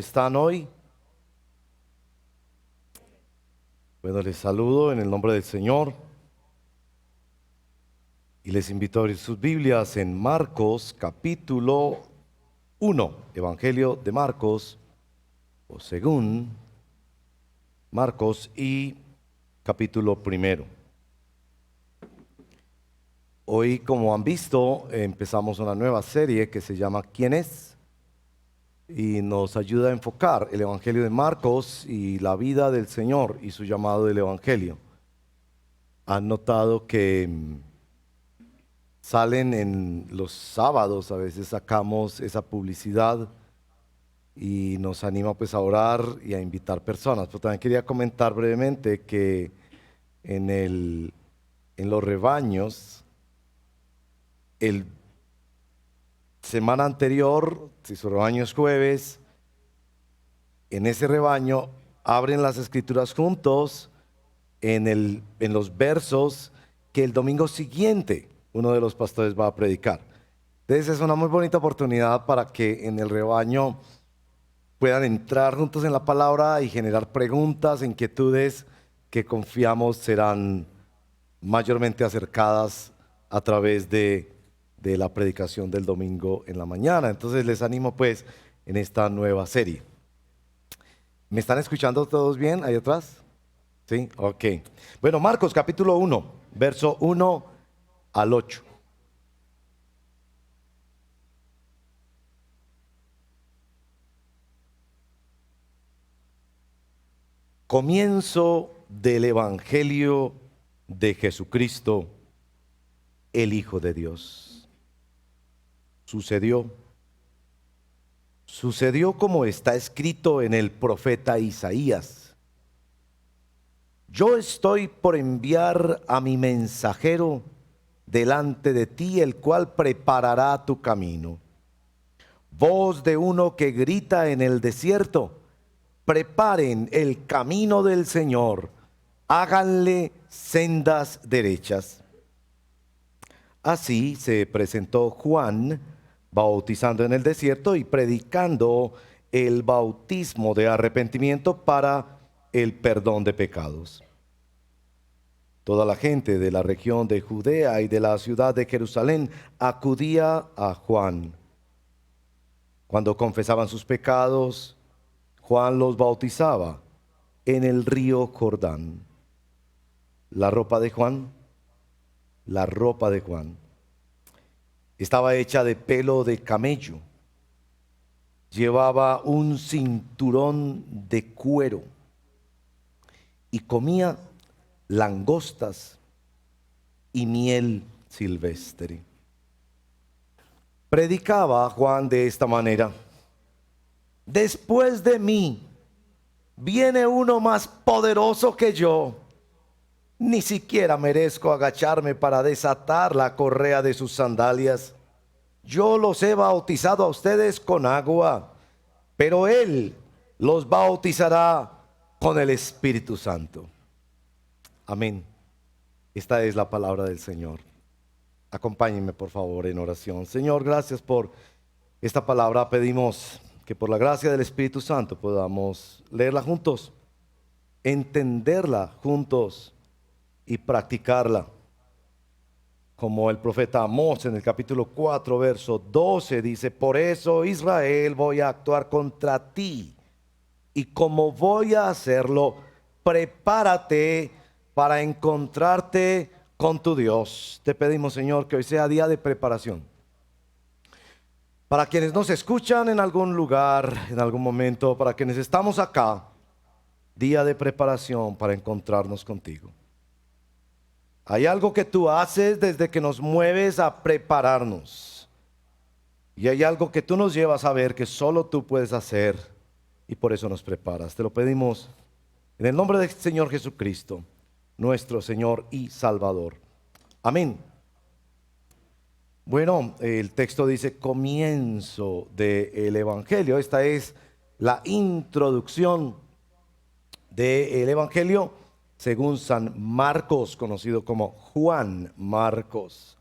están hoy? Bueno, les saludo en el nombre del Señor y les invito a abrir sus Biblias en Marcos capítulo 1, Evangelio de Marcos, o según Marcos, y capítulo primero. Hoy, como han visto, empezamos una nueva serie que se llama ¿Quién es? Y nos ayuda a enfocar el Evangelio de Marcos y la vida del Señor y su llamado del Evangelio. Han notado que salen en los sábados, a veces sacamos esa publicidad y nos anima pues a orar y a invitar personas. Pero también quería comentar brevemente que en los rebaños, el semana anterior, si su rebaño es jueves, en ese rebaño abren las escrituras juntos en los versos que el domingo siguiente uno de los pastores va a predicar. Entonces es una muy bonita oportunidad para que en el rebaño puedan entrar juntos en la palabra y generar preguntas, inquietudes que confiamos serán mayormente acercadas a través de la predicación del domingo en la mañana. Entonces les animo pues en esta nueva serie. ¿Me están escuchando todos bien ahí atrás? ¿Sí? Ok. Bueno, Marcos capítulo 1, verso 1 al 8. Comienzo del Evangelio de Jesucristo, el Hijo de Dios. Sucedió como está escrito en el profeta Isaías. Yo estoy por enviar a mi mensajero delante de ti, el cual preparará tu camino. Voz de uno que grita en el desierto: preparen el camino del Señor, háganle sendas derechas. Así se presentó Juan, bautizando en el desierto y predicando el bautismo de arrepentimiento para el perdón de pecados. Toda la gente de la región de Judea y de la ciudad de Jerusalén acudía a Juan. Cuando confesaban sus pecados, Juan los bautizaba en el río Jordán. La ropa de Juan estaba hecha de pelo de camello. Llevaba un cinturón de cuero y comía langostas y miel silvestre. Predicaba Juan de esta manera: después de mí viene uno más poderoso que yo. Ni siquiera merezco agacharme para desatar la correa de sus sandalias. Yo los he bautizado a ustedes con agua, pero Él los bautizará con el Espíritu Santo. Amén. Esta es la palabra del Señor. Acompáñenme por favor en oración. Señor, gracias por esta palabra. Pedimos que por la gracia del Espíritu Santo podamos leerla juntos, entenderla juntos y practicarla. Como el profeta Amós en el capítulo 4, verso 12 dice: por eso, Israel, voy a actuar contra ti, y como voy a hacerlo, prepárate para encontrarte con tu Dios. Te pedimos, Señor, que hoy sea día de preparación. Para quienes nos escuchan en algún lugar, en algún momento, para quienes estamos acá, día de preparación para encontrarnos contigo. Hay algo que tú haces desde que nos mueves a prepararnos. Y hay algo que tú nos llevas a ver que solo tú puedes hacer, y por eso nos preparas. Te lo pedimos en el nombre del Señor Jesucristo, nuestro Señor y Salvador. Amén. Bueno, el texto dice comienzo del Evangelio. Esta es la introducción del Evangelio según San Marcos, conocido como Juan Marcos.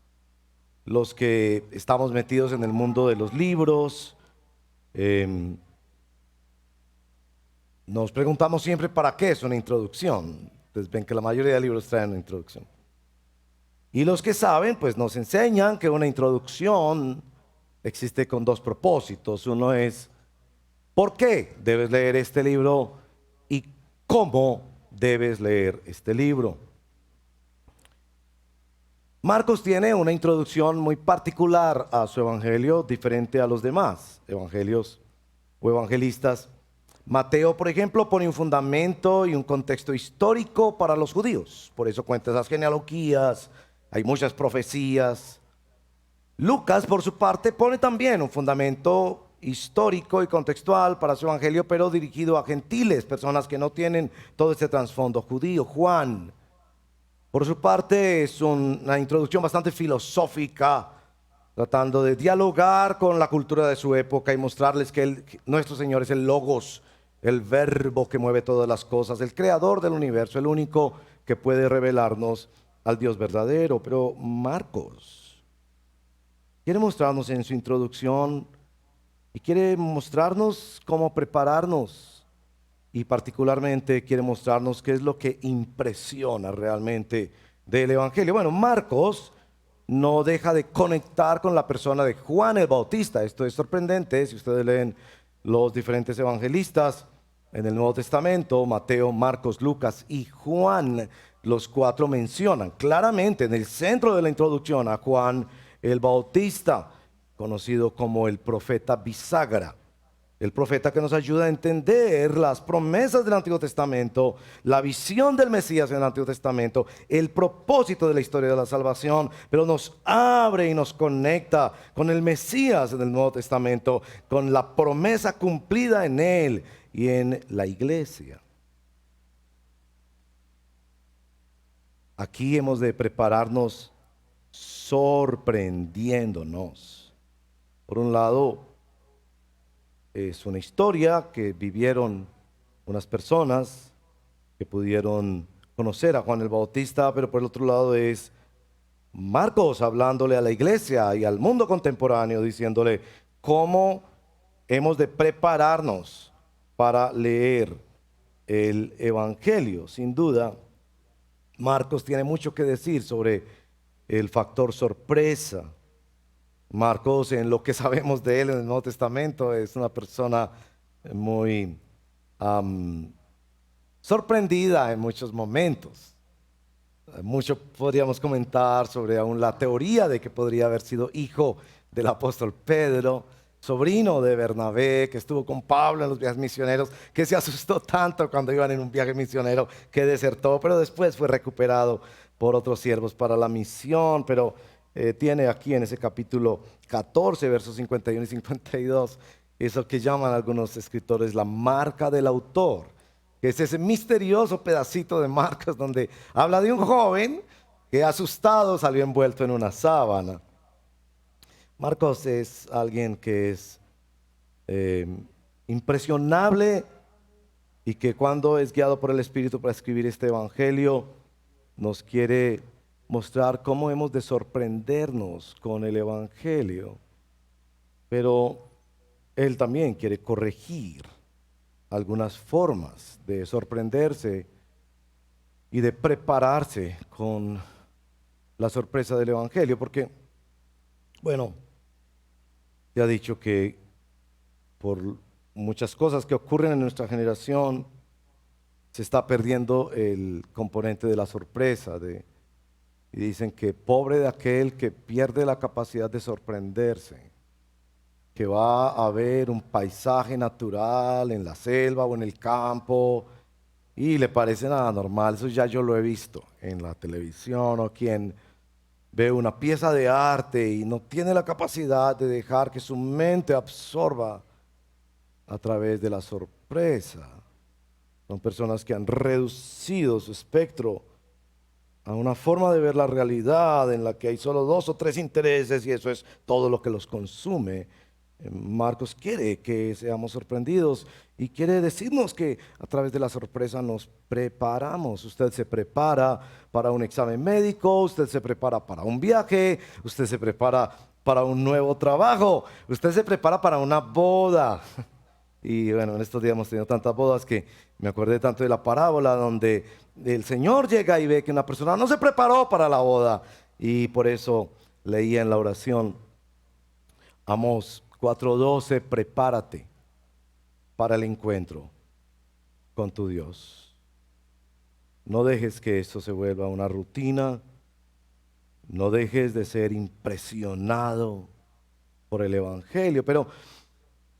Los que estamos metidos en el mundo de los libros, Nos preguntamos siempre para qué es una introducción. Ustedes ven que la mayoría de libros traen una introducción. Y los que saben, pues nos enseñan que una introducción existe con dos propósitos. Uno es, ¿por qué debes leer este libro? Y cómo debes leer este libro. Marcos tiene una introducción muy particular a su evangelio, diferente a los demás evangelios o evangelistas. Mateo, por ejemplo, pone un fundamento y un contexto histórico para los judíos. Por eso cuenta esas genealogías, hay muchas profecías. Lucas, por su parte, pone también un fundamento histórico y contextual para su evangelio, pero dirigido a gentiles, personas que no tienen todo este trasfondo judío. Juan, por su parte, es una introducción bastante filosófica, tratando de dialogar con la cultura de su época y mostrarles que nuestro Señor es el Logos, el verbo que mueve todas las cosas, el creador del universo, el único que puede revelarnos al Dios verdadero. Pero Marcos quiere mostrarnos en su introducción y quiere mostrarnos cómo prepararnos, y particularmente quiere mostrarnos qué es lo que impresiona realmente del Evangelio. Bueno, Marcos no deja de conectar con la persona de Juan el Bautista. Esto es sorprendente si ustedes leen los diferentes evangelistas en el Nuevo Testamento: Mateo, Marcos, Lucas y Juan. Los cuatro mencionan claramente en el centro de la introducción a Juan el Bautista, conocido como el profeta bisagra. El profeta que nos ayuda a entender las promesas del Antiguo Testamento, la visión del Mesías en el Antiguo Testamento, el propósito de la historia de la salvación, pero nos abre y nos conecta con el Mesías en el Nuevo Testamento, con la promesa cumplida en él y en la iglesia. Aquí hemos de prepararnos sorprendiéndonos. Por un lado, es una historia que vivieron unas personas que pudieron conocer a Juan el Bautista, pero por el otro lado es Marcos hablándole a la iglesia y al mundo contemporáneo, diciéndole cómo hemos de prepararnos para leer el Evangelio. Sin duda, Marcos tiene mucho que decir sobre el factor sorpresa. Marcos, en lo que sabemos de él en el Nuevo Testamento, es una persona muy sorprendida en muchos momentos. Mucho podríamos comentar sobre aún la teoría de que podría haber sido hijo del apóstol Pedro, sobrino de Bernabé, que estuvo con Pablo en los viajes misioneros, que se asustó tanto cuando iban en un viaje misionero que desertó, pero después fue recuperado por otros siervos para la misión. Pero tiene aquí en ese capítulo 14, versos 51 y 52, eso que llaman algunos escritores la marca del autor, que es ese misterioso pedacito de Marcos donde habla de un joven que asustado salió envuelto en una sábana. Marcos es alguien que es impresionable y que cuando es guiado por el Espíritu para escribir este evangelio, nos quiere mostrar cómo hemos de sorprendernos con el evangelio. Pero él también quiere corregir algunas formas de sorprenderse y de prepararse con la sorpresa del evangelio, porque, bueno, se ha dicho que por muchas cosas que ocurren en nuestra generación se está perdiendo el componente de la sorpresa, y dicen que pobre de aquel que pierde la capacidad de sorprenderse, que va a ver un paisaje natural en la selva o en el campo y le parece nada normal. Eso ya yo lo he visto en la televisión, o quien ve una pieza de arte y no tiene la capacidad de dejar que su mente absorba a través de la sorpresa. Son personas que han reducido su espectro a una forma de ver la realidad en la que hay solo dos o tres intereses y eso es todo lo que los consume. Marcos quiere que seamos sorprendidos y quiere decirnos que a través de la sorpresa nos preparamos. Usted se prepara para un examen médico, usted se prepara para un viaje, usted se prepara para un nuevo trabajo, usted se prepara para una boda. Y bueno, en estos días hemos tenido tantas bodas que me acordé tanto de la parábola donde el Señor llega y ve que una persona no se preparó para la boda. Y por eso leía en la oración Amós 4:12, prepárate para el encuentro con tu Dios. No dejes que esto se vuelva una rutina. No dejes de ser impresionado por el Evangelio. Pero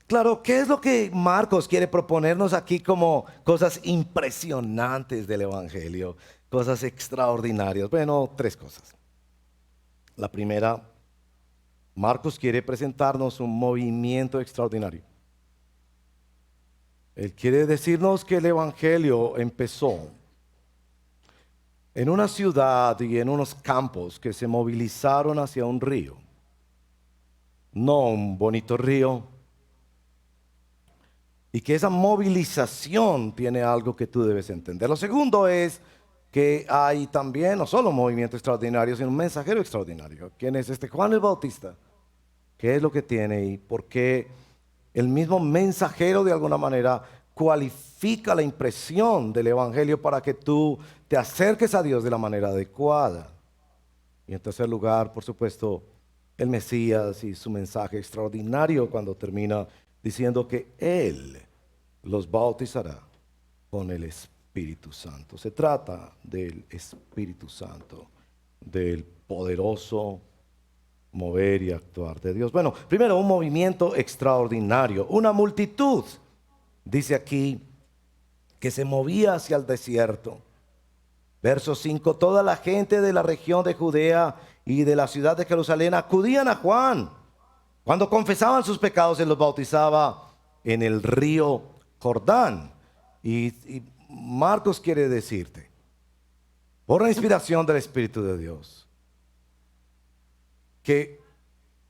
claro, ¿qué es lo que Marcos quiere proponernos aquí como cosas impresionantes del Evangelio? Cosas extraordinarias. Bueno, tres cosas. La primera, Marcos quiere presentarnos un movimiento extraordinario. Él quiere decirnos que el Evangelio empezó en una ciudad y en unos campos que se movilizaron hacia un río. No un bonito río. Y que esa movilización tiene algo que tú debes entender. Lo segundo es que hay también no solo un movimiento extraordinario, sino un mensajero extraordinario. ¿Quién es este? Juan el Bautista. ¿Qué es lo que tiene y por qué el mismo mensajero de alguna manera cualifica la impresión del Evangelio para que tú te acerques a Dios de la manera adecuada? Y en tercer lugar, por supuesto, el Mesías y su mensaje extraordinario cuando termina diciendo que Él los bautizará con el Espíritu Santo. Se trata del Espíritu Santo, del poderoso mover y actuar de Dios. Bueno, primero un movimiento extraordinario, una multitud, dice aquí, que se movía hacia el desierto. Verso 5, toda la gente de la región de Judea y de la ciudad de Jerusalén acudían a Juan. Cuando confesaban sus pecados, él los bautizaba en el río Jordán. Y Marcos quiere decirte, por la inspiración del Espíritu de Dios, que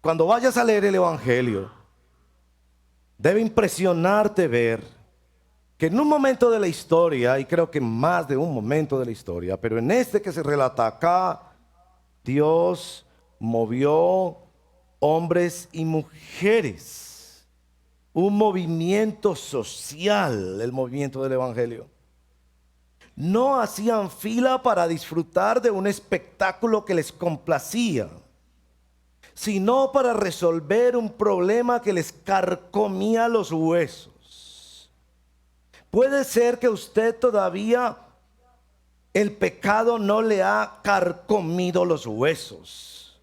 cuando vayas a leer el Evangelio, debe impresionarte ver que en un momento de la historia, y creo que más de un momento de la historia, pero en este que se relata acá, Dios movió hombres y mujeres, un movimiento social, el movimiento del Evangelio. No hacían fila para disfrutar de un espectáculo que les complacía, sino para resolver un problema que les carcomía los huesos. Puede ser que usted todavía el pecado no le ha carcomido los huesos.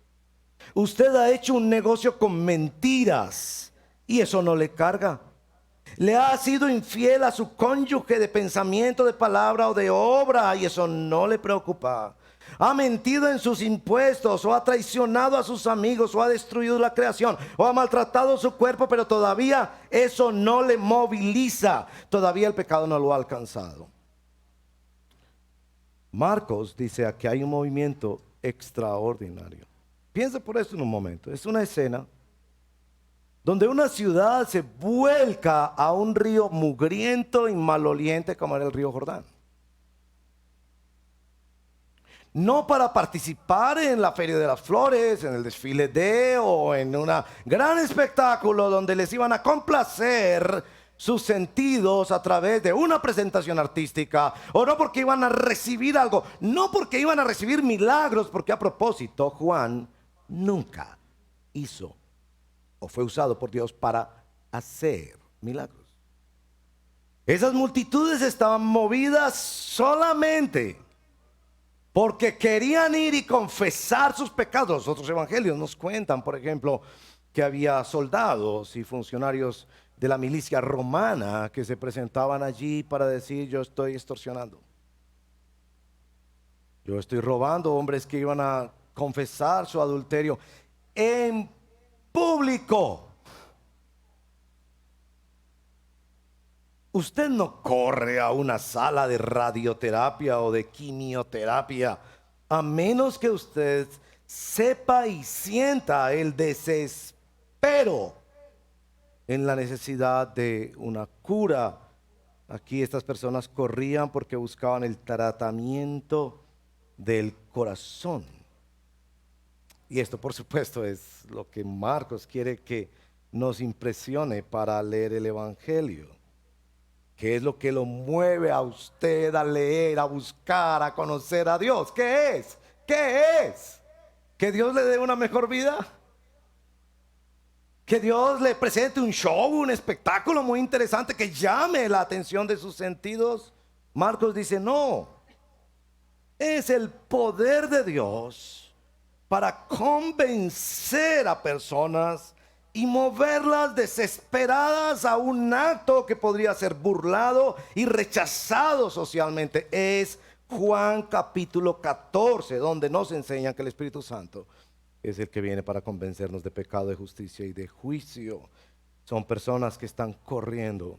Usted ha hecho un negocio con mentiras y eso no le carga. Le ha sido infiel a su cónyuge de pensamiento, de palabra o de obra y eso no le preocupa. Ha mentido en sus impuestos o ha traicionado a sus amigos o ha destruido la creación o ha maltratado su cuerpo, pero todavía eso no le moviliza. Todavía el pecado no lo ha alcanzado. Marcos dice que hay un movimiento extraordinario. Piensa por eso en un momento. Es una escena donde una ciudad se vuelca a un río mugriento y maloliente como era el río Jordán. No para participar en la Feria de las Flores, en el desfile o en un gran espectáculo donde les iban a complacer sus sentidos a través de una presentación artística, o no porque iban a recibir algo, no porque iban a recibir milagros, porque a propósito Juan nunca hizo o fue usado por Dios para hacer milagros. Esas multitudes estaban movidas solamente porque querían ir y confesar sus pecados. Los otros evangelios nos cuentan, por ejemplo, que había soldados y funcionarios de la milicia romana que se presentaban allí para decir: yo estoy extorsionando, yo estoy robando. Hombres que iban a confesar su adulterio en público. Usted no corre a una sala de radioterapia o de quimioterapia a menos que usted sepa y sienta el desespero en la necesidad de una cura. Aquí estas personas corrían porque buscaban el tratamiento del corazón. Y esto, por supuesto, es lo que Marcos quiere que nos impresione para leer el Evangelio. ¿Qué es lo que lo mueve a usted a leer, a buscar, a conocer a Dios? ¿Qué es? ¿Qué es? ¿Que Dios le dé una mejor vida? ¿Que Dios le presente un show, un espectáculo muy interesante que llame la atención de sus sentidos? Marcos dice, no. Es el poder de Dios para convencer a personas y moverlas desesperadas a un acto que podría ser burlado y rechazado socialmente. Es Juan capítulo 14, donde nos enseñan que el Espíritu Santo es el que viene para convencernos de pecado, de justicia y de juicio. Son personas que están corriendo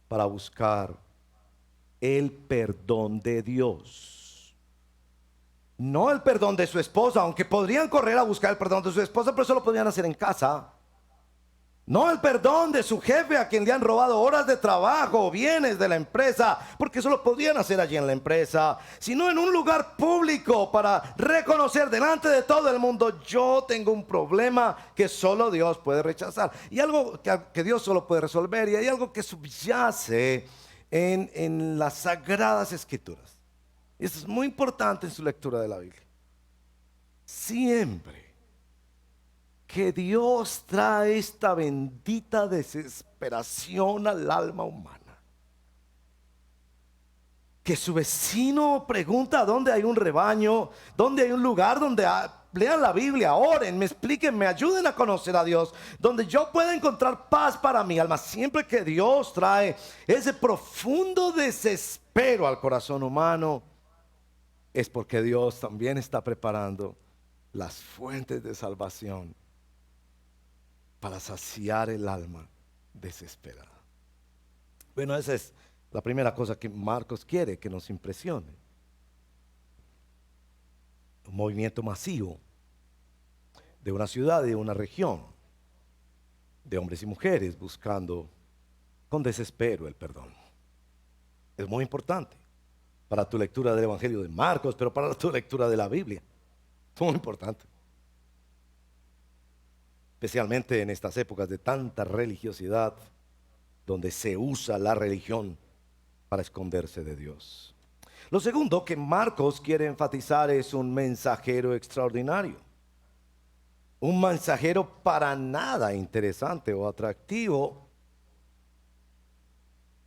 para buscar el perdón de Dios. No el perdón de su esposa, aunque podrían correr a buscar el perdón de su esposa, pero eso lo podrían hacer en casa. No el perdón de su jefe a quien le han robado horas de trabajo o bienes de la empresa, porque eso lo podían hacer allí en la empresa, sino en un lugar público para reconocer delante de todo el mundo: yo tengo un problema que solo Dios puede rechazar, y algo que Dios solo puede resolver, y hay algo que subyace en las Sagradas Escrituras. Y eso es muy importante en su lectura de la Biblia. Siempre que Dios trae esta bendita desesperación al alma humana, que su vecino pregunta dónde hay un rebaño, dónde hay un lugar donde lean la Biblia, oren, me expliquen, me ayuden a conocer a Dios, donde yo pueda encontrar paz para mi alma. Siempre que Dios trae ese profundo desespero al corazón humano, es porque Dios también está preparando las fuentes de salvación para saciar el alma desesperada. Bueno, esa es la primera cosa que Marcos quiere que nos impresione. Un movimiento masivo de una ciudad y de una región, de hombres y mujeres buscando con desespero el perdón. Es muy importante para tu lectura del Evangelio de Marcos, pero para tu lectura de la Biblia, es muy importante. Especialmente en estas épocas de tanta religiosidad, donde se usa la religión para esconderse de Dios. Lo segundo que Marcos quiere enfatizar es un mensajero extraordinario. Un mensajero para nada interesante o atractivo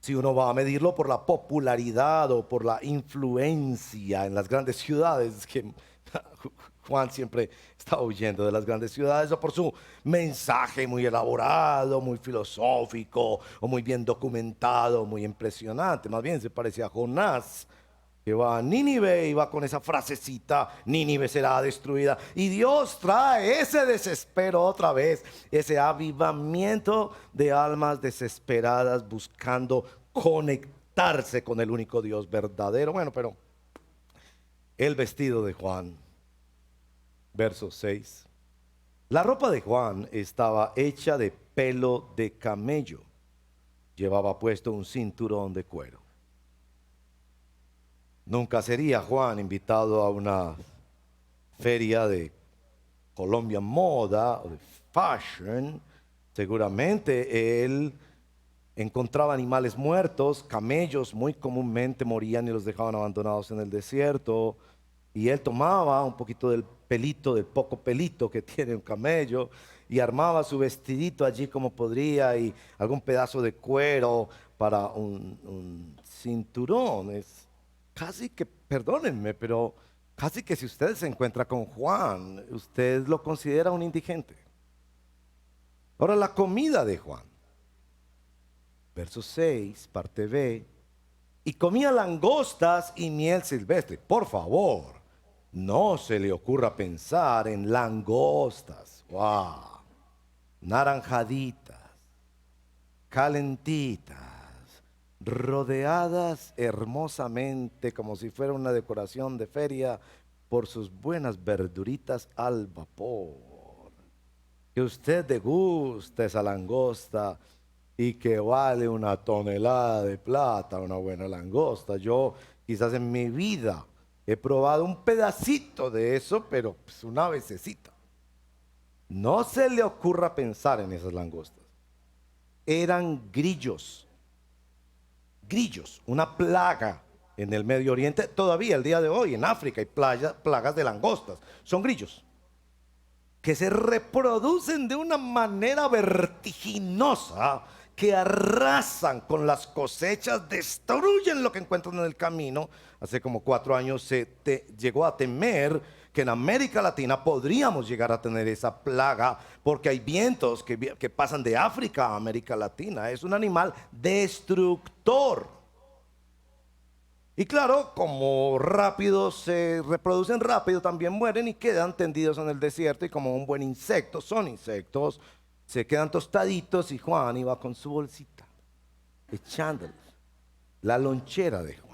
si uno va a medirlo por la popularidad o por la influencia en las grandes ciudades, que Juan siempre está huyendo de las grandes ciudades, o por su mensaje muy elaborado, muy filosófico, o muy bien documentado, muy impresionante. Más bien se parece a Jonás, que va a Nínive y va con esa frasecita: Nínive será destruida. Y Dios trae ese desespero otra vez, ese avivamiento de almas desesperadas buscando conectarse con el único Dios verdadero. Bueno, pero el vestido de Juan, verso 6. La ropa de Juan estaba hecha de pelo de camello. Llevaba puesto un cinturón de cuero. Nunca sería Juan invitado a una feria de Colombia Moda o de Fashion. Seguramente él encontraba animales muertos, camellos muy comúnmente morían y los dejaban abandonados en el desierto. Y él tomaba un poquito del pelito, del poco pelito que tiene un camello, y armaba su vestidito allí como podría, y algún pedazo de cuero para un cinturón. Es casi que, perdónenme, pero casi que si usted se encuentra con Juan, usted lo considera un indigente. Ahora, la comida de Juan, verso 6, parte B: y comía langostas y miel silvestre. Por favor, no se le ocurra pensar en langostas, wow, naranjaditas, calentitas, rodeadas hermosamente como si fuera una decoración de feria por sus buenas verduritas al vapor. Que usted deguste esa langosta y que vale una tonelada de plata, una buena langosta. Yo quizás en mi vida he probado un pedacito de eso, pero pues una vecesita. No se le ocurra pensar en esas langostas. Eran grillos. Grillos, una plaga en el Medio Oriente. Todavía el día de hoy en África hay plagas de langostas. Son grillos que se reproducen de una manera vertiginosa, que arrasan con las cosechas, destruyen lo que encuentran en el camino. Hace como 4 años llegó a temer que en América Latina podríamos llegar a tener esa plaga, porque hay vientos que pasan de África a América Latina. Es un animal destructor. Y claro, como rápido se reproducen rápido, también mueren y quedan tendidos en el desierto. Y como un buen insecto, son insectos, se quedan tostaditos. Y Juan iba con su bolsita, echándolos, la lonchera de Juan.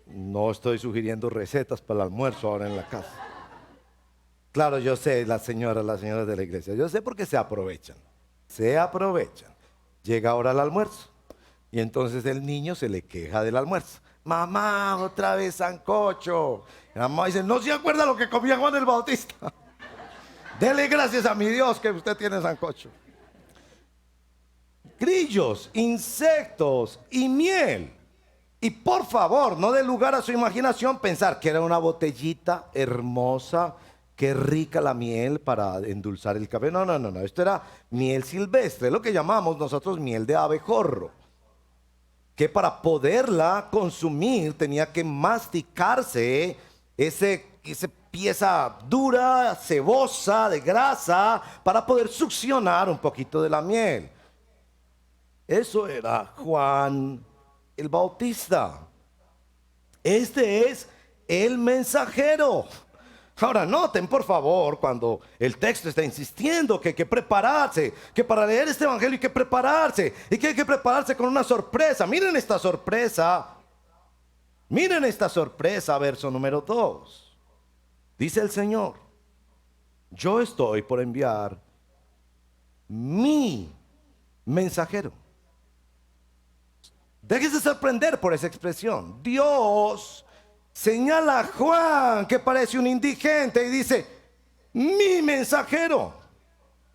No estoy sugiriendo recetas para el almuerzo ahora en la casa. Claro, yo sé, las señoras de la iglesia, yo sé porque se aprovechan. Se aprovechan. Llega ahora el almuerzo y entonces el niño se le queja del almuerzo. Mamá, otra vez sancocho. La mamá dice, ¿no se acuerda lo que comía Juan el Bautista? Dele gracias a mi Dios que usted tiene sancocho. Grillos, insectos y miel. Y por favor, no dé lugar a su imaginación pensar que era una botellita hermosa, qué rica la miel para endulzar el café. No, no, no, no. Esto era miel silvestre, lo que llamamos nosotros miel de abejorro, que para poderla consumir tenía que masticarse esa pieza dura, cebosa, de grasa, para poder succionar un poquito de la miel. Eso era Juan el Bautista. Este es el mensajero. Ahora noten por favor cuando el texto está insistiendo que hay que prepararse, que para leer este evangelio hay que prepararse y que hay que prepararse con una sorpresa. Miren esta sorpresa. Miren esta sorpresa, verso número 2. Dice el Señor, yo estoy por enviar mi mensajero. Déjese sorprender por esa expresión. Dios señala a Juan, que parece un indigente, y dice, mi mensajero.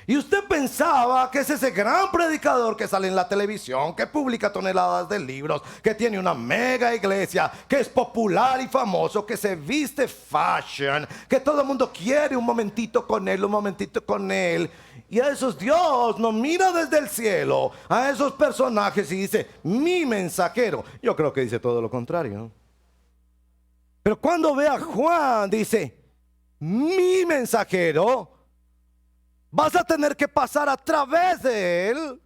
Y usted pensaba que es ese gran predicador que sale en la televisión, que publica toneladas de libros, que tiene una mega iglesia, que es popular y famoso, que se viste fashion, que todo el mundo quiere un momentito con él, un momentito con él. Y a esos Dios no mira desde el cielo, a esos personajes y dice, mi mensajero. Yo creo que dice todo lo contrario, ¿no? Pero cuando ve a Juan, dice, mi mensajero, vas a tener que pasar a través de él.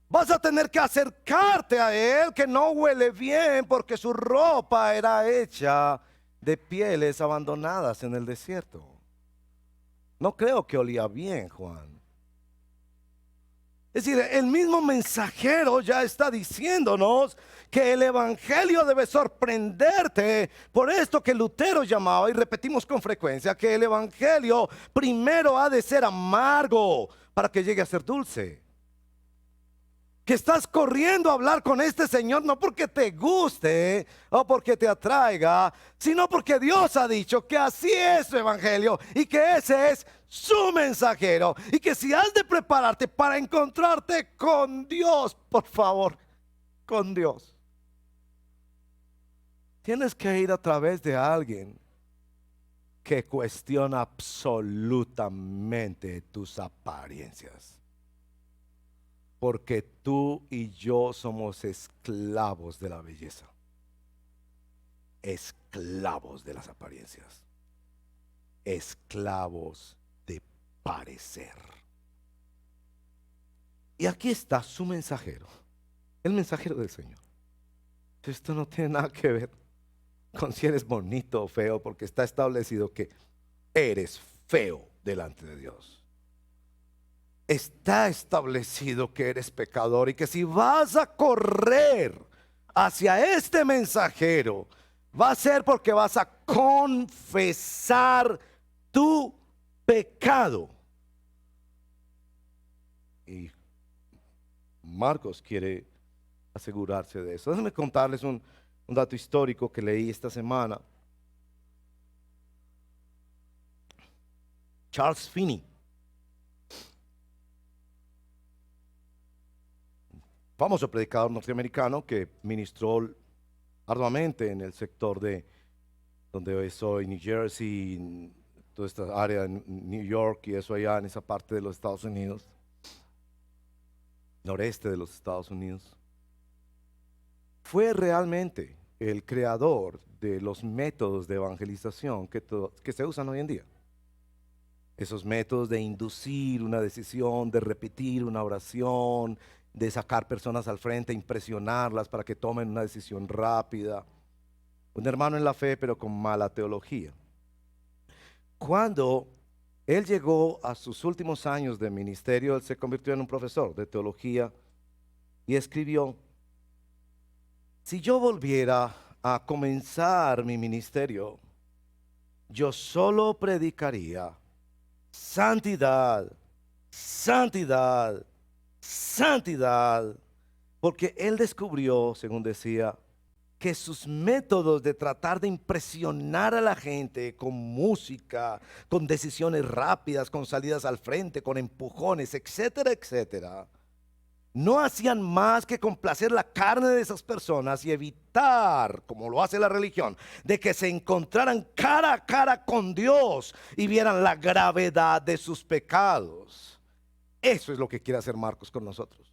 Vas a tener que acercarte a él, que no huele bien porque su ropa era hecha de pieles abandonadas en el desierto. No creo que olía bien, Juan. Es decir, el mismo mensajero ya está diciéndonos que el evangelio debe sorprenderte. Por esto que Lutero llamaba, y repetimos con frecuencia, que el evangelio primero ha de ser amargo para que llegue a ser dulce. Que estás corriendo a hablar con este Señor no porque te guste o porque te atraiga, sino porque Dios ha dicho que así es su evangelio y que ese es su mensajero. Y que si has de prepararte para encontrarte con Dios, por favor, con Dios, tienes que ir a través de alguien que cuestiona absolutamente tus apariencias. Porque tú y yo somos esclavos de la belleza, esclavos de las apariencias, esclavos de parecer. Y aquí está su mensajero, el mensajero del Señor. Esto no tiene nada que ver con si eres bonito o feo, porque está establecido que eres feo delante de Dios. Está establecido que eres pecador y que si vas a correr hacia este mensajero, va a ser porque vas a confesar tu pecado. Y Marcos quiere asegurarse de eso. Déjenme contarles un dato histórico que leí esta semana. Charles Finney, famoso predicador norteamericano que ministró arduamente en el sector de donde es hoy New Jersey, toda esta área de New York y eso allá en esa parte de los Estados Unidos, noreste de los Estados Unidos. Fue realmente el creador de los métodos de evangelización que se usan hoy en día. Esos métodos de inducir una decisión, de repetir una oración, de sacar personas al frente, impresionarlas para que tomen una decisión rápida. Un hermano en la fe, pero con mala teología. Cuando él llegó a sus últimos años de ministerio, él se convirtió en un profesor de teología y escribió: si yo volviera a comenzar mi ministerio, yo solo predicaría santidad, santidad, santidad, porque él descubrió, según decía, que sus métodos de tratar de impresionar a la gente con música, con decisiones rápidas, con salidas al frente, con empujones, etcétera, etcétera, no hacían más que complacer la carne de esas personas y evitar, como lo hace la religión, de que se encontraran cara a cara con Dios y vieran la gravedad de sus pecados. Eso es lo que quiere hacer Marcos con nosotros.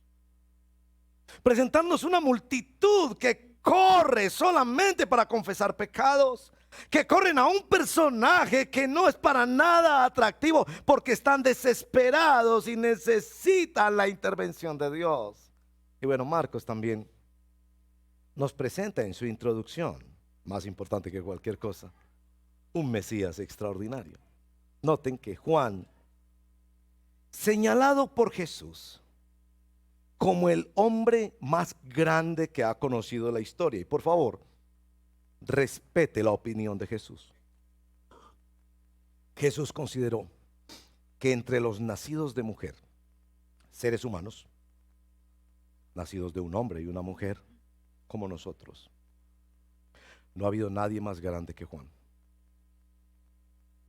Presentarnos una multitud que corre solamente para confesar pecados, que corren a un personaje que no es para nada atractivo porque están desesperados y necesitan la intervención de Dios. Y bueno, Marcos también nos presenta en su introducción, más importante que cualquier cosa, un Mesías extraordinario. Noten que Juan, señalado por Jesús como el hombre más grande que ha conocido la historia, y por favor, respete la opinión de Jesús. Jesús consideró que entre los nacidos de mujer, seres humanos, nacidos de un hombre y una mujer, como nosotros, no ha habido nadie más grande que Juan.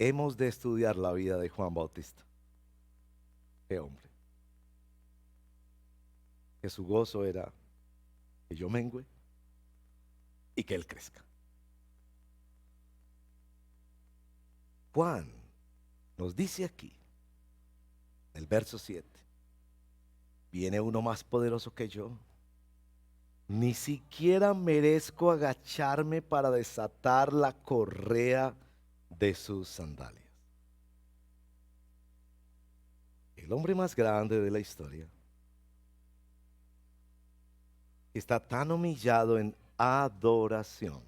Hemos de estudiar la vida de Juan Bautista. Qué hombre. Que su gozo era que yo mengüe y que él crezca. Juan nos dice aquí, en el verso 7, viene uno más poderoso que yo, ni siquiera merezco agacharme para desatar la correa de sus sandalias. El hombre más grande de la historia está tan humillado en adoración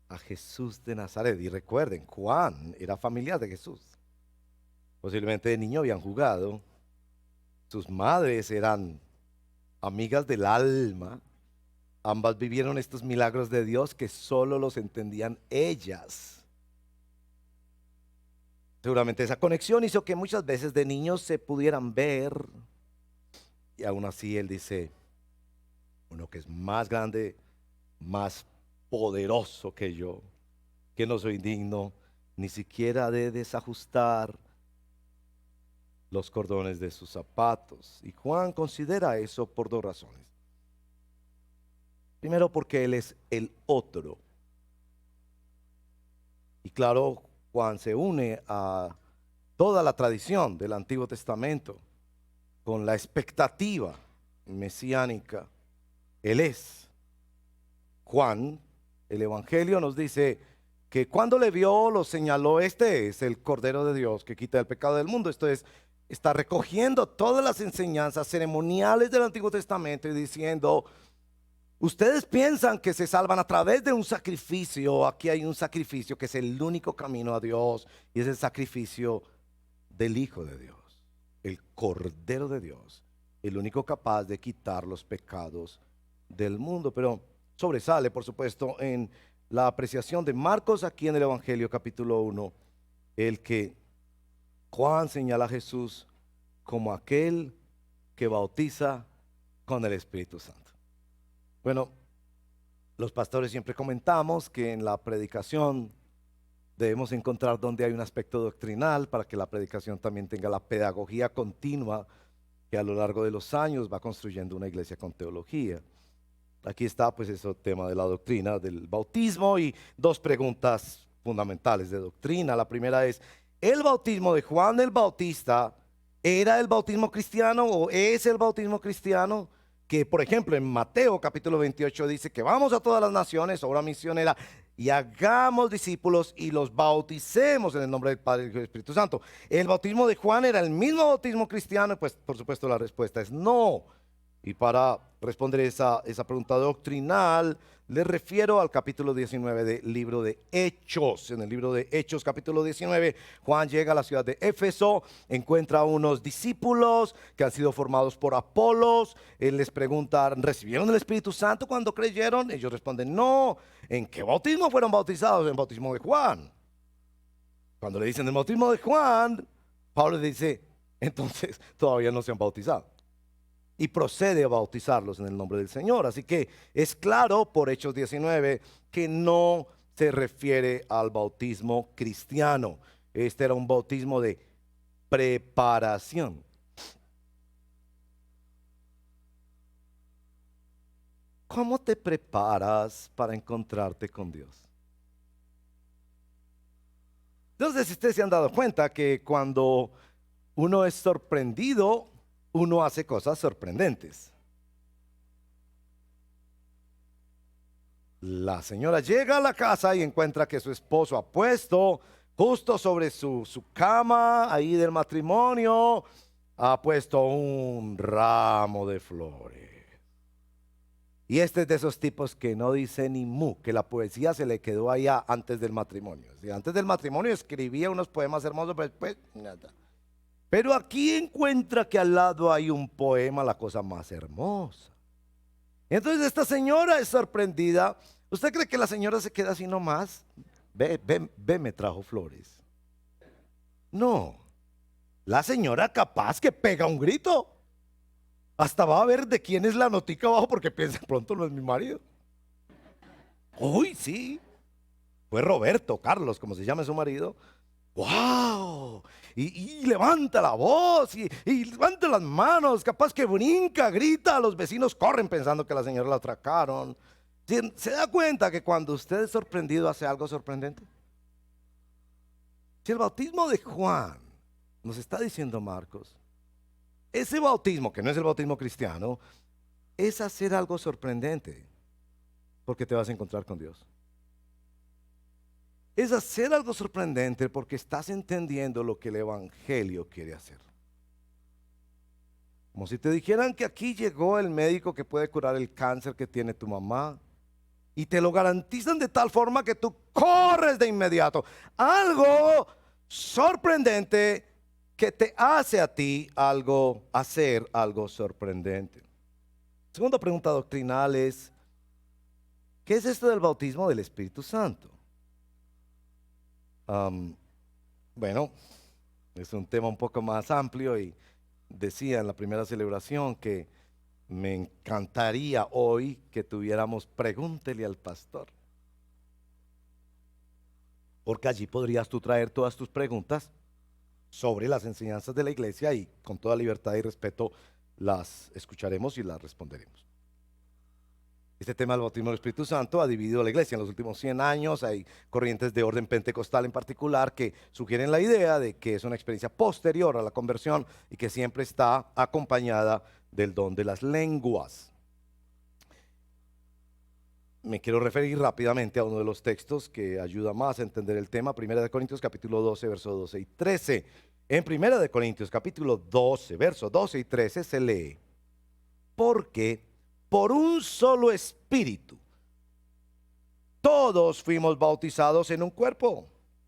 a Jesús de Nazaret. Y recuerden, Juan era familiar de Jesús. Posiblemente de niño habían jugado. Sus madres eran amigas del alma. Ambas vivieron estos milagros de Dios que solo los entendían ellas. Seguramente esa conexión hizo que muchas veces de niños se pudieran ver. Y aún así él dice, uno que es más grande, más poderoso que yo, que no soy digno ni siquiera de desajustar los cordones de sus zapatos. Y Juan considera eso por dos razones. Primero, porque él es el otro. Y claro, Juan se une a toda la tradición del Antiguo Testamento con la expectativa mesiánica. Él es. Juan, el Evangelio nos dice que cuando le vio, lo señaló: este es el Cordero de Dios que quita el pecado del mundo. Esto es, está recogiendo todas las enseñanzas ceremoniales del Antiguo Testamento y diciendo, ustedes piensan que se salvan a través de un sacrificio. Aquí hay un sacrificio que es el único camino a Dios, y es el sacrificio del Hijo de Dios, el Cordero de Dios, el único capaz de quitar los pecados del mundo. Pero sobresale, por supuesto, en la apreciación de Marcos aquí en el Evangelio capítulo 1, el que Juan señala a Jesús como aquel que bautiza con el Espíritu Santo. Bueno, los pastores siempre comentamos que en la predicación Debemos encontrar donde hay un aspecto doctrinal para que la predicación también tenga la pedagogía continua que a lo largo de los años va construyendo una iglesia con teología. Aquí está pues ese tema de la doctrina del bautismo y dos preguntas fundamentales de doctrina. La primera es, ¿el bautismo de Juan el Bautista era el bautismo cristiano o es el bautismo cristiano? Que por ejemplo en Mateo capítulo 28 dice que vamos a todas las naciones, obra misionera, y hagamos discípulos y los bauticemos en el nombre del Padre y del Espíritu Santo. ¿El bautismo de Juan era el mismo bautismo cristiano? Pues por supuesto la respuesta es no. Y para responder esa pregunta doctrinal, les refiero al capítulo 19 del libro de Hechos. En el libro de Hechos, capítulo 19, Juan llega a la ciudad de Éfeso, encuentra a unos discípulos que han sido formados por Apolos. Él les pregunta, ¿recibieron el Espíritu Santo cuando creyeron? Ellos responden, no. ¿En qué bautismo fueron bautizados? En el bautismo de Juan. Cuando le dicen el bautismo de Juan, Pablo dice, entonces todavía no se han bautizado. Y procede a bautizarlos en el nombre del Señor. Así que es claro por Hechos 19 que no se refiere al bautismo cristiano. Este era un bautismo de preparación. ¿Cómo te preparas para encontrarte con Dios? Entonces, si ustedes se han dado cuenta que cuando uno es sorprendido, uno hace cosas sorprendentes. La señora llega a la casa y encuentra que su esposo ha puesto justo sobre su cama ahí del matrimonio, ha puesto un ramo de flores. Y este es de esos tipos que no dice ni mu, que la poesía se le quedó allá antes del matrimonio. O sea, antes del matrimonio escribía unos poemas hermosos, pero después nada. Pero aquí encuentra que al lado hay un poema, la cosa más hermosa. Entonces esta señora es sorprendida. ¿Usted cree que la señora se queda así nomás? Ve, me trajo flores. No, la señora capaz que pega un grito. Hasta va a ver de quién es la notica abajo porque piensa, pronto no es mi marido. Uy, sí, fue Roberto, Carlos, como se llama su marido. ¡Wow! Y levanta la voz y levanta las manos, capaz que brinca, grita, los vecinos corren pensando que la señora la atracaron. ¿Se da cuenta que cuando usted es sorprendido hace algo sorprendente? Si el bautismo de Juan nos está diciendo Marcos, ese bautismo, que no es el bautismo cristiano, es hacer algo sorprendente, porque te vas a encontrar con Dios. Es hacer algo sorprendente porque estás entendiendo lo que el Evangelio quiere hacer. Como si te dijeran que aquí llegó el médico que puede curar el cáncer que tiene tu mamá y te lo garantizan de tal forma que tú corres de inmediato. Algo sorprendente que te hace a ti hacer algo sorprendente. Segunda pregunta doctrinal es, ¿qué es esto del bautismo del Espíritu Santo? Bueno, es un tema un poco más amplio y decía en la primera celebración que me encantaría hoy que tuviéramos pregúntele al pastor. Porque allí podrías tú traer todas tus preguntas sobre las enseñanzas de la iglesia y con toda libertad y respeto las escucharemos y las responderemos. Este tema del bautismo del Espíritu Santo ha dividido la iglesia en los últimos 100 años. Hay corrientes de orden pentecostal en particular que sugieren la idea de que es una experiencia posterior a la conversión y que siempre está acompañada del don de las lenguas. Me quiero referir rápidamente a uno de los textos que ayuda más a entender el tema. Primera de Corintios capítulo 12, versos 12 y 13. En Primera de Corintios capítulo 12, versos 12 y 13 se lee: porque por un solo espíritu todos fuimos bautizados en un cuerpo,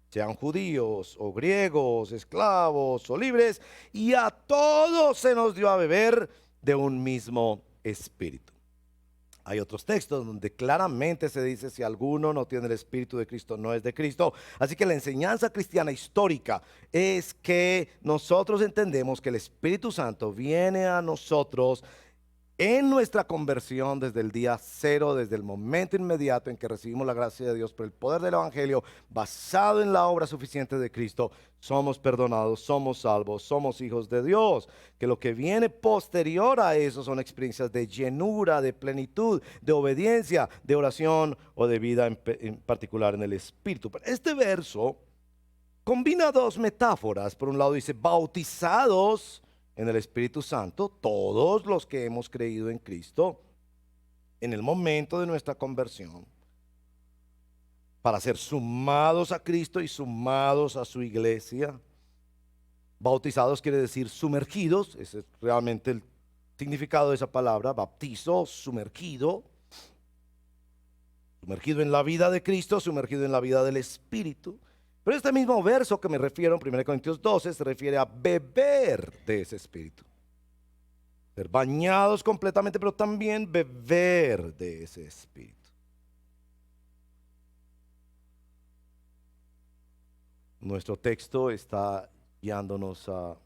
sean judíos o griegos, esclavos o libres, y a todos se nos dio a beber de un mismo espíritu. Hay otros textos donde claramente se dice: si alguno no tiene el Espíritu de Cristo, no es de Cristo. Así que la enseñanza cristiana histórica es que nosotros entendemos que el Espíritu Santo viene a nosotros En nuestra conversión desde el día cero, desde el momento inmediato en que recibimos la gracia de Dios por el poder del Evangelio, basado en la obra suficiente de Cristo, somos perdonados, somos salvos, somos hijos de Dios. Que lo que viene posterior a eso son experiencias de llenura, de plenitud, de obediencia, de oración o de vida en particular en el Espíritu. Pero este verso combina dos metáforas. Por un lado dice, bautizados en el Espíritu Santo, todos los que hemos creído en Cristo, en el momento de nuestra conversión, para ser sumados a Cristo y sumados a su iglesia. Bautizados quiere decir sumergidos, ese es realmente el significado de esa palabra, bautizo, sumergido. Sumergido en la vida de Cristo, sumergido en la vida del Espíritu. Pero este mismo verso que me refiero en 1 Corintios 12 se refiere a beber de ese Espíritu. Ser bañados completamente, pero también beber de ese Espíritu. Nuestro texto está guiándonos a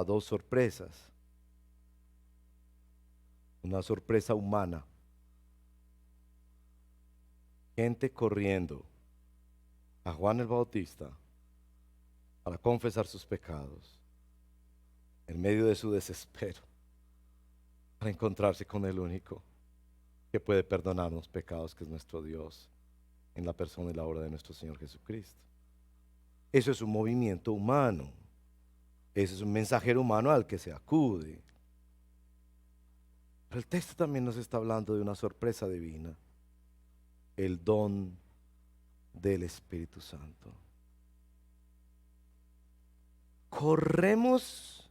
dos sorpresas. Una sorpresa humana. Gente corriendo a Juan el Bautista para confesar sus pecados en medio de su desespero, para encontrarse con el único que puede perdonarnos pecados, que es nuestro Dios, en la persona y la obra de nuestro Señor Jesucristo. Eso es un movimiento humano, ese es un mensajero humano al que se acude. Pero el texto también nos está hablando de una sorpresa divina, el don del Espíritu Santo. Corremos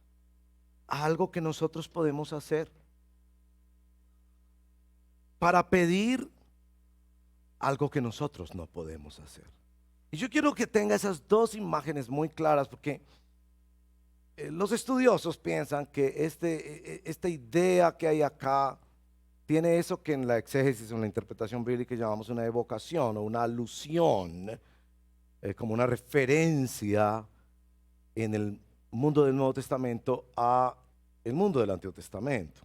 a algo que nosotros podemos hacer para pedir algo que nosotros no podemos hacer. Y yo quiero que tenga esas dos imágenes muy claras, porque los estudiosos piensan que esta idea que hay acá tiene eso que en la exégesis, en la interpretación bíblica llamamos una evocación o una alusión, como una referencia en el mundo del Nuevo Testamento a el mundo del Antiguo Testamento.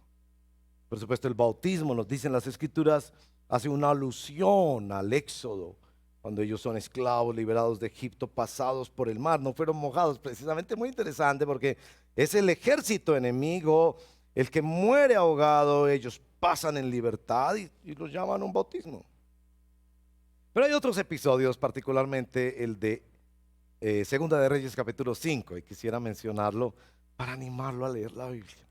Por supuesto, el bautismo, nos dicen las Escrituras, hace una alusión al Éxodo, cuando ellos son esclavos liberados de Egipto, pasados por el mar, no fueron mojados. Precisamente muy interesante, porque es el ejército enemigo el que muere ahogado, ellos pasan en libertad y los llaman un bautismo. Pero hay otros episodios, particularmente el de Segunda de Reyes capítulo 5, y quisiera mencionarlo para animarlo a leer la Biblia.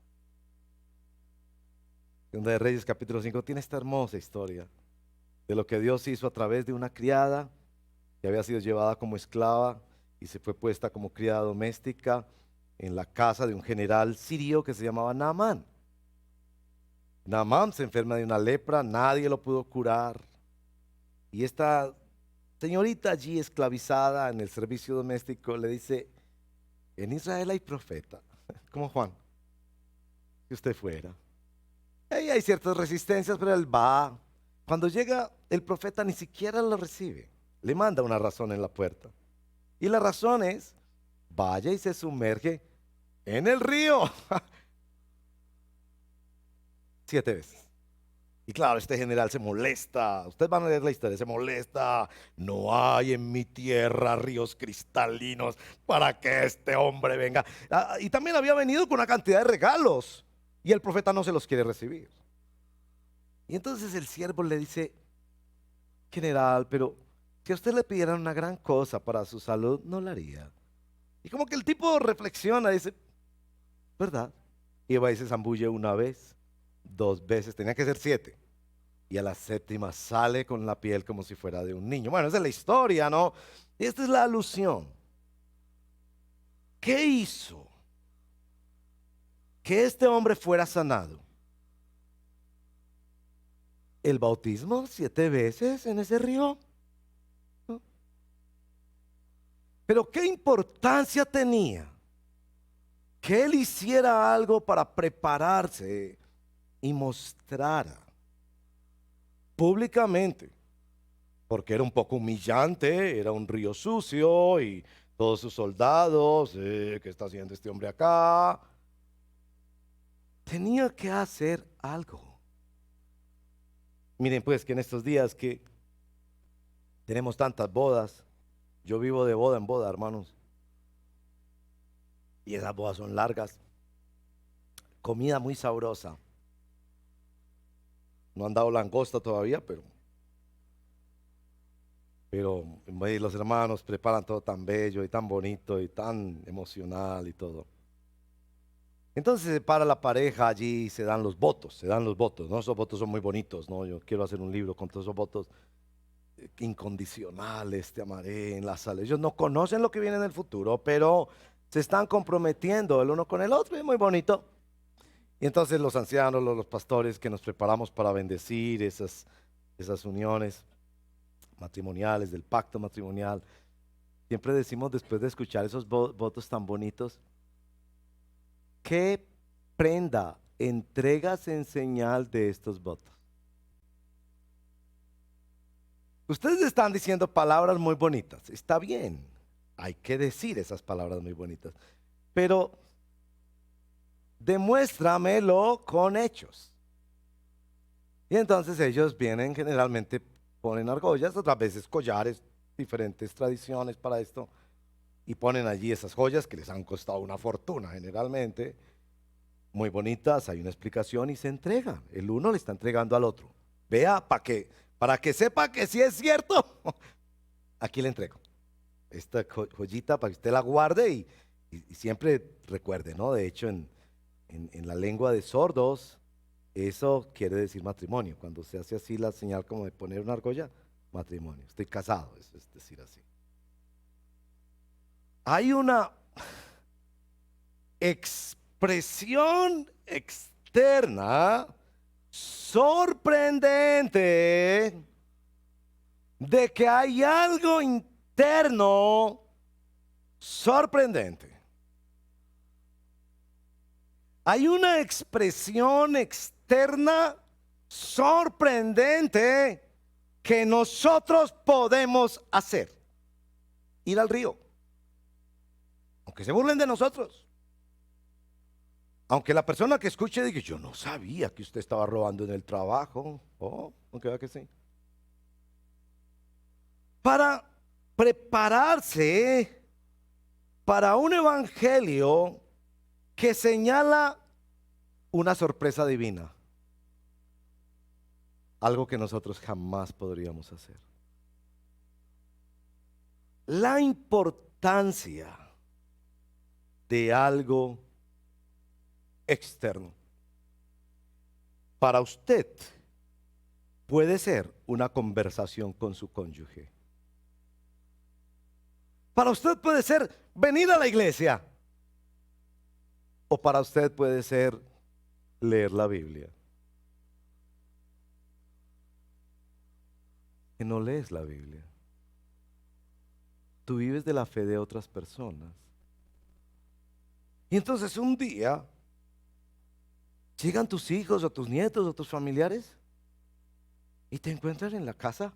Segunda de Reyes capítulo 5 tiene esta hermosa historia de lo que Dios hizo a través de una criada que había sido llevada como esclava y se fue puesta como criada doméstica en la casa de un general sirio que se llamaba Naamán. Naamán se enferma de una lepra, nadie lo pudo curar. Y esta señorita allí esclavizada en el servicio doméstico le dice, en Israel hay profeta, como Juan, si usted fuera. Ahí hay ciertas resistencias, pero él va. Cuando llega el profeta ni siquiera lo recibe, le manda una razón en la puerta. Y la razón es, vaya y se sumerge en el río 7 veces. Y claro, este general se molesta. Ustedes van a leer la historia, se molesta. No hay en mi tierra ríos cristalinos para que este hombre venga. Y también había venido con una cantidad de regalos y el profeta no se los quiere recibir. Y entonces el siervo le dice, general, pero si a usted le pidieran una gran cosa para su salud, no la haría. Y como que el tipo reflexiona, dice, ¿verdad? Y va y se zambulle una vez, 2 veces, tenía que ser 7. Y a la 7ª sale con la piel como si fuera de un niño. Bueno, esa es la historia, ¿no? Y esta es la alusión. ¿Qué hizo que este hombre fuera sanado? El bautismo 7 veces en ese río. ¿No? Pero ¿qué importancia tenía que él hiciera algo para prepararse y mostrara públicamente? Porque era un poco humillante, era un río sucio y todos sus soldados, ¿qué está haciendo este hombre acá? tenía que hacer algo. Miren pues que en estos días que tenemos tantas bodas, yo vivo de boda en boda, hermanos, y esas bodas son largas, comida muy sabrosa. No han dado langosta todavía, pero los hermanos preparan todo tan bello y tan bonito y tan emocional y todo. Entonces se para la pareja allí y se dan los votos, ¿no? Esos votos son muy bonitos, ¿no? Yo quiero hacer un libro con todos esos votos incondicionales, te amaré en la sala. Ellos no conocen lo que viene en el futuro, pero se están comprometiendo el uno con el otro y es muy bonito. Y entonces los ancianos, los pastores que nos preparamos para bendecir esas uniones matrimoniales, del pacto matrimonial, siempre decimos después de escuchar esos votos tan bonitos, ¿qué prenda entregas en señal de estos votos? Ustedes están diciendo palabras muy bonitas, está bien, hay que decir esas palabras muy bonitas, pero demuéstramelo con hechos. Y entonces ellos vienen, generalmente ponen argollas, otras veces collares, diferentes tradiciones para esto, y ponen allí esas joyas que les han costado una fortuna generalmente, muy bonitas, hay una explicación y se entregan. El uno le está entregando al otro. Vea, para que sepa que sí es cierto, aquí le entrego esta joyita para que usted la guarde y siempre recuerde, ¿no? De hecho, en la lengua de sordos, eso quiere decir matrimonio. Cuando se hace así la señal como de poner una argolla, matrimonio. Estoy casado, eso es decir así. Hay una expresión externa sorprendente de que hay algo interno sorprendente. Hay una expresión externa sorprendente que nosotros podemos hacer. Ir al río. Aunque se burlen de nosotros. Aunque la persona que escuche diga, yo no sabía que usted estaba robando en el trabajo. Oh, aunque vea que sí. Para prepararse para un evangelio que señala una sorpresa divina. Algo que nosotros jamás podríamos hacer. La importancia de algo externo. Para usted puede ser una conversación con su cónyuge. Para usted puede ser venir a la iglesia. O para usted puede ser leer la Biblia. Que no lees la Biblia. Tú vives de la fe de otras personas. Y entonces un día llegan tus hijos o tus nietos o tus familiares y te encuentran en la casa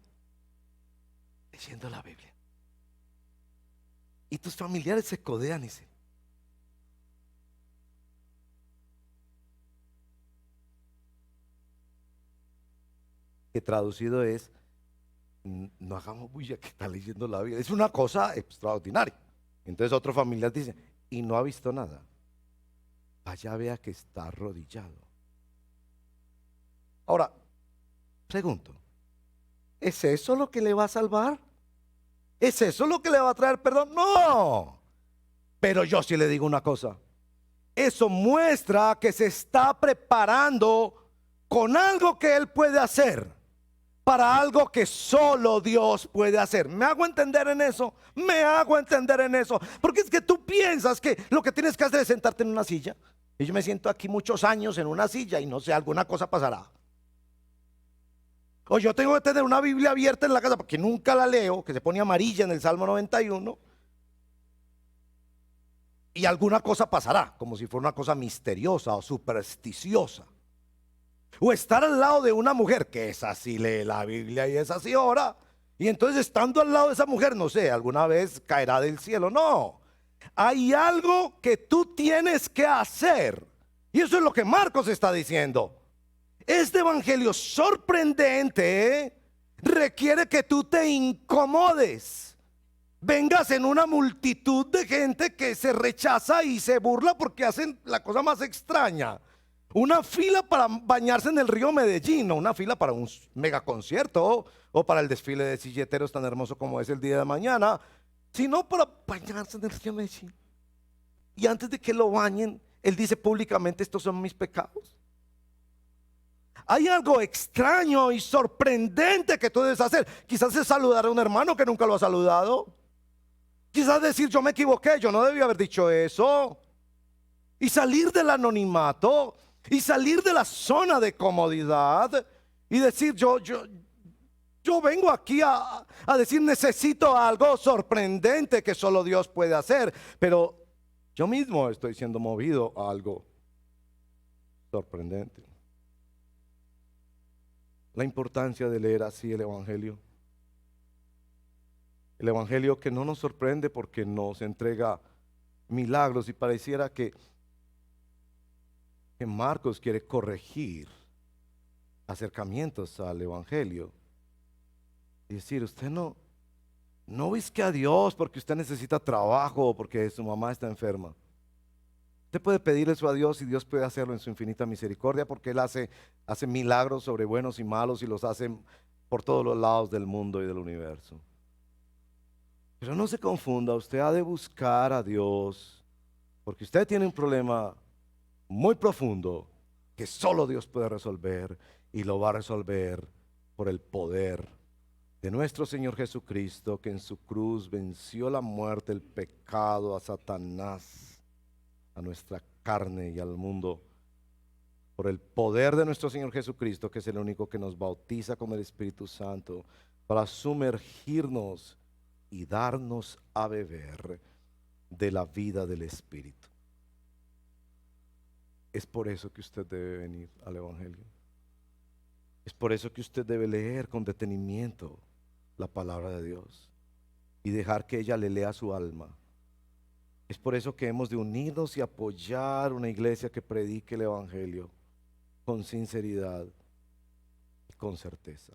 leyendo la Biblia. Y tus familiares se codean y dicen, que traducido es, no hagamos bulla que está leyendo la Biblia. Es una cosa extraordinaria. Entonces otro familiar dice, y no ha visto nada. Vaya, vea que está arrodillado. Ahora, pregunto, ¿es eso lo que le va a salvar? ¿Es eso lo que le va a traer perdón? No. Pero yo sí le digo una cosa. Eso muestra que se está preparando con algo que él puede hacer. Para algo que solo Dios puede hacer. ¿Me hago entender en eso? Me hago entender en eso. Porque es que tú piensas que lo que tienes que hacer es sentarte en una silla. Y yo me siento aquí muchos años en una silla y no sé, alguna cosa pasará. O yo tengo que tener una Biblia abierta en la casa porque nunca la leo, que se pone amarilla en el Salmo 91. Y alguna cosa pasará, como si fuera una cosa misteriosa o supersticiosa. O estar al lado de una mujer que es así, lee la Biblia y es así ora. Y entonces estando al lado de esa mujer, no sé, alguna vez caerá del cielo. No, hay algo que tú tienes que hacer Y eso es lo que Marcos está diciendo. Este evangelio sorprendente requiere que tú te incomodes. Vengas en una multitud de gente que se rechaza y se burla porque hacen la cosa más extraña. Una fila para bañarse en el río Medellín, no una fila para un mega concierto o para el desfile de silleteros tan hermoso como es el día de mañana, sino para bañarse en el río Medellín. Y antes de que lo bañen, él dice públicamente: estos son mis pecados. Hay algo extraño y sorprendente que tú debes hacer. Quizás es saludar a un hermano que nunca lo ha saludado. Quizás decir: yo me equivoqué, yo no debía haber dicho eso. Y salir del anonimato y salir de la zona de comodidad y decir: yo vengo aquí a decir, necesito algo sorprendente que solo Dios puede hacer, pero yo mismo estoy siendo movido a algo sorprendente. La importancia de leer así el Evangelio. El Evangelio que no nos sorprende porque nos entrega milagros, y pareciera que Marcos quiere corregir acercamientos al Evangelio y decir: usted no busque a Dios porque usted necesita trabajo o porque su mamá está enferma. Usted puede pedir eso a Dios y Dios puede hacerlo en su infinita misericordia, porque Él hace milagros sobre buenos y malos y los hace por todos los lados del mundo y del universo. Pero no se confunda, usted ha de buscar a Dios porque usted tiene un problema muy profundo que solo Dios puede resolver, y lo va a resolver por el poder de nuestro Señor Jesucristo, que en su cruz venció la muerte, el pecado, a Satanás, a nuestra carne y al mundo, por el poder de nuestro Señor Jesucristo, que es el único que nos bautiza con el Espíritu Santo para sumergirnos y darnos a beber de la vida del Espíritu. Es por eso que usted debe venir al Evangelio. Es por eso que usted debe leer con detenimiento la palabra de Dios y dejar que ella le lea su alma. Es por eso que hemos de unirnos y apoyar una iglesia que predique el Evangelio con sinceridad y con certeza.